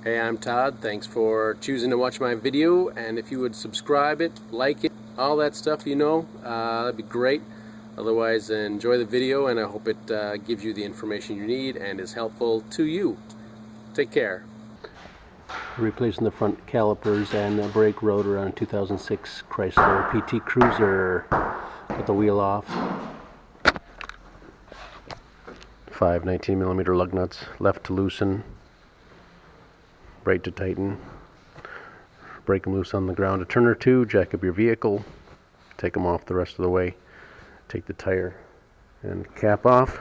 Hey, I'm Todd. Thanks for choosing to watch my video, and if you would subscribe it, like it, all that stuff, that'd be great. Otherwise, enjoy the video, and I hope it gives you the information you need and is helpful to you. Take care. Replacing the front calipers and the brake rotor on a 2006 Chrysler PT Cruiser. Got the wheel off. 5 19mm lug nuts, left to loosen, right to tighten. Break them loose on the ground a turn or two, jack up your vehicle, take them off the rest of the way, take the tire and cap off.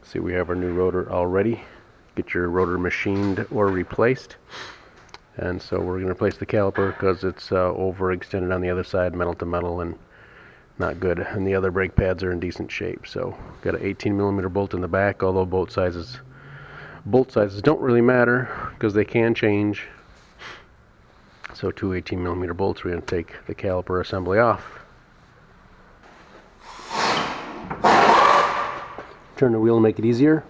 See, we have our new rotor already. Get your rotor machined or replaced. And so we're going to replace the caliper because it's overextended on the other side, metal to metal, and not good. And the other brake pads are in decent shape. So got an 18mm bolt in the back, although bolt sizes don't really matter because they can change. So two 18mm bolts, we're going to take the caliper assembly off. Turn the wheel and make it easier.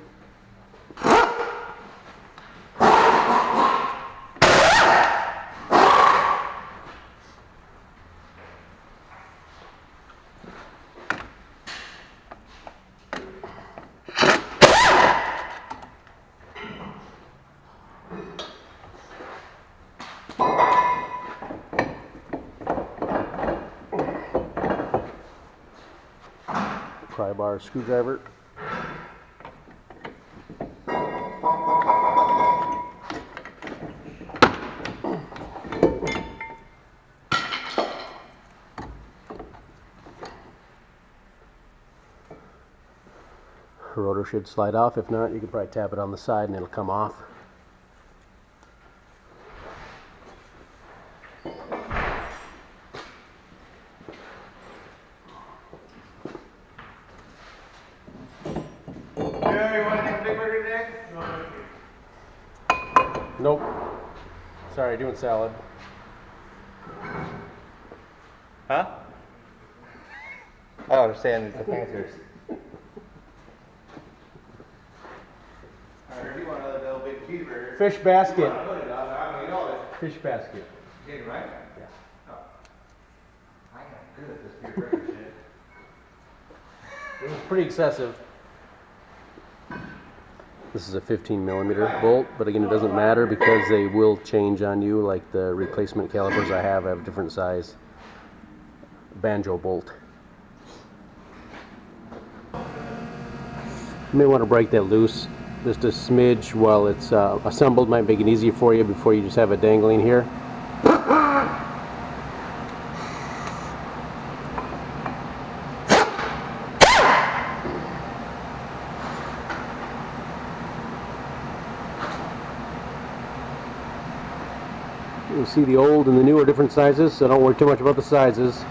Pry bar screwdriver. The rotor should slide off. If not, you can probably tap it on the side and it'll come off. Nope. Sorry, doing salad. Huh? I don't understand these answers. I heard you want another little big cheeseburger. Fish basket. Fish Fish basket. You did right? Yeah. Oh. I am good at this peer pressure shit. It was pretty excessive. This is a 15mm bolt, but again, it doesn't matter because they will change on you. Like the replacement calipers I have a different size banjo bolt. You may want to break that loose just a smidge while it's assembled. Might make it easier for you before you just have it dangling here. You see the old and the new are different sizes, so don't worry too much about the sizes.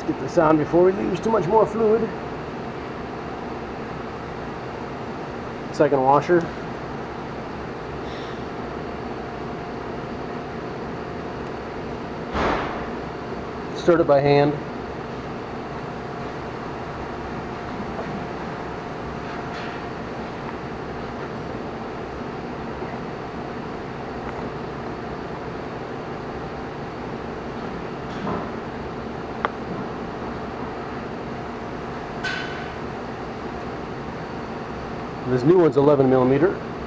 Get this on before we lose too much more fluid. Second washer. Stir it by hand. This new one's 11mm.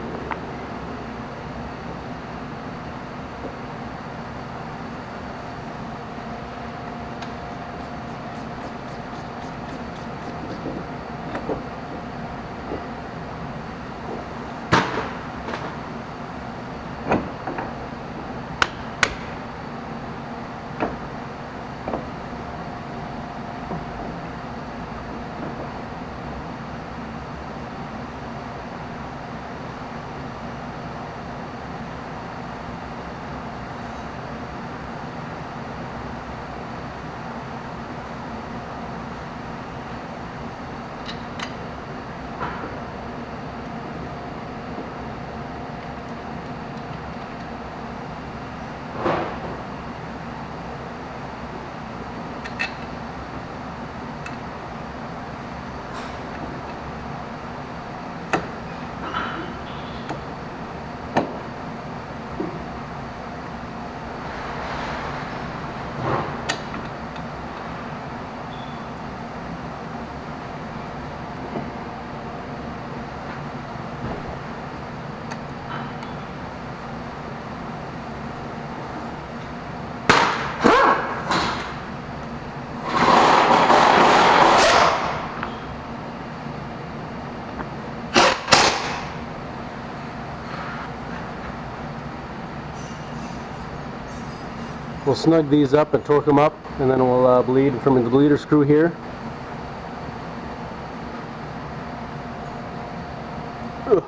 We'll snug these up and torque them up, and then we'll bleed from the bleeder screw here. Ugh.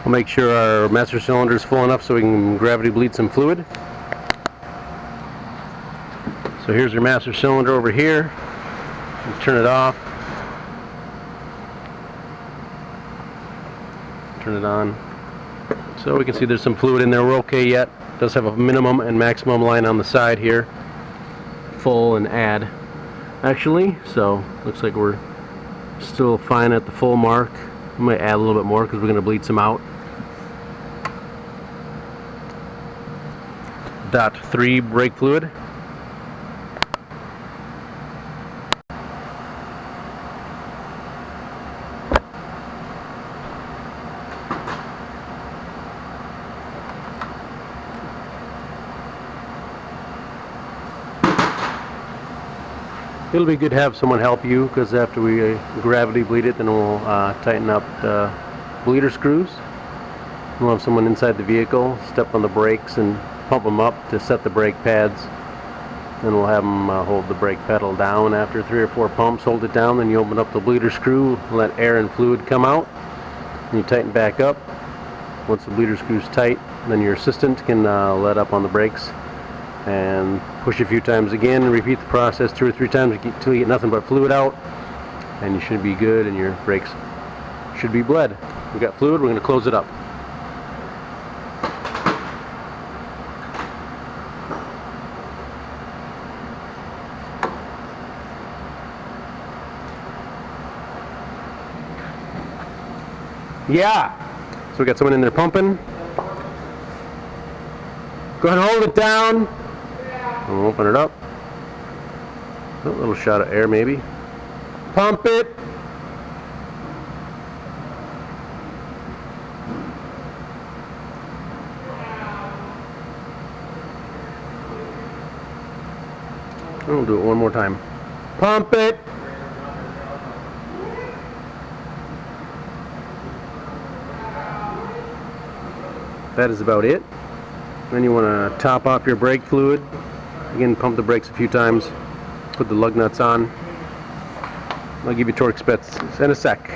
We'll make sure our master cylinder is full enough so we can gravity bleed some fluid. So here's your master cylinder over here. We'll turn it off. Turn it on. So we can see there's some fluid in there. We're okay yet. It does have a minimum and maximum line on the side here. Full and add, actually. So looks like we're still fine at the full mark. We might add a little bit more because we're going to bleed some out. .3 brake fluid. It'll be good to have someone help you, because after we gravity bleed it, then we'll tighten up the bleeder screws. We'll have someone inside the vehicle step on the brakes and pump them up to set the brake pads. Then we'll have them hold the brake pedal down after 3 or 4 pumps. Hold it down, then you open up the bleeder screw, let air and fluid come out, and you tighten back up. Once the bleeder screw's tight, then your assistant can let up on the brakes and push a few times again, and repeat the process 2 or 3 times until you get nothing but fluid out, and you should be good, and your brakes should be bled. We've got fluid. We're going to close it up. Yeah. So we got someone in there pumping. Go ahead and hold it down. And we'll open it up. A little shot of air maybe. Pump it. We'll do it one more time. Pump it. That is about it. Then you want to top off your brake fluid. Again, pump the brakes a few times. Put the lug nuts on. I'll give you torque specs in a sec.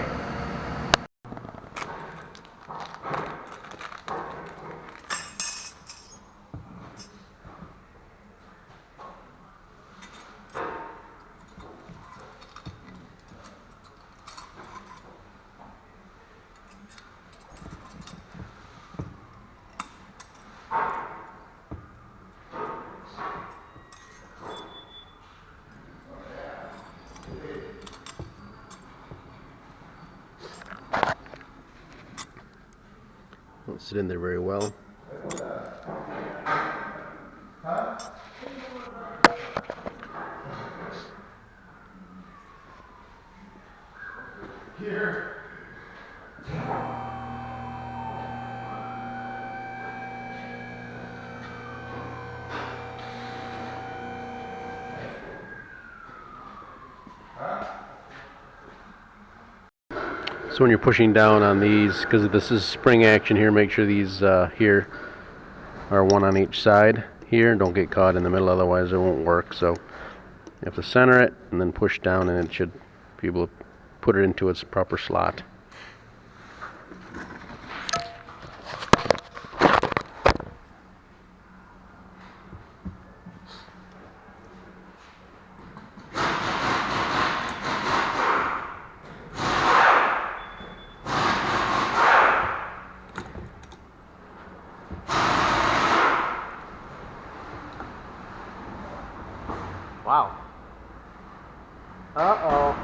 Don't sit in there very well. Here. So when you're pushing down on these, because this is spring action here, make sure these here are one on each side here. Don't get caught in the middle, otherwise it won't work. So you have to center it and then push down, and it should be able to put it into its proper slot. Wow. Uh-oh.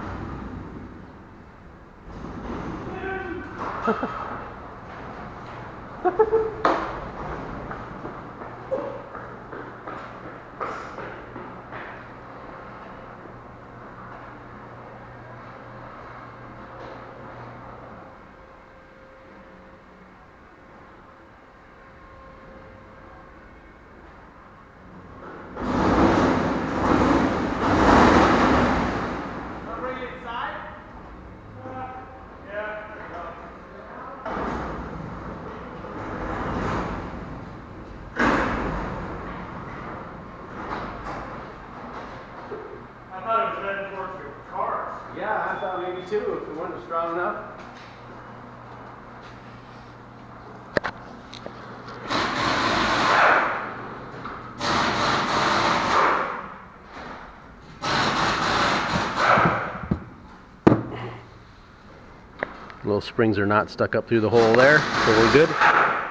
Those springs are not stuck up through the hole there, so we're good.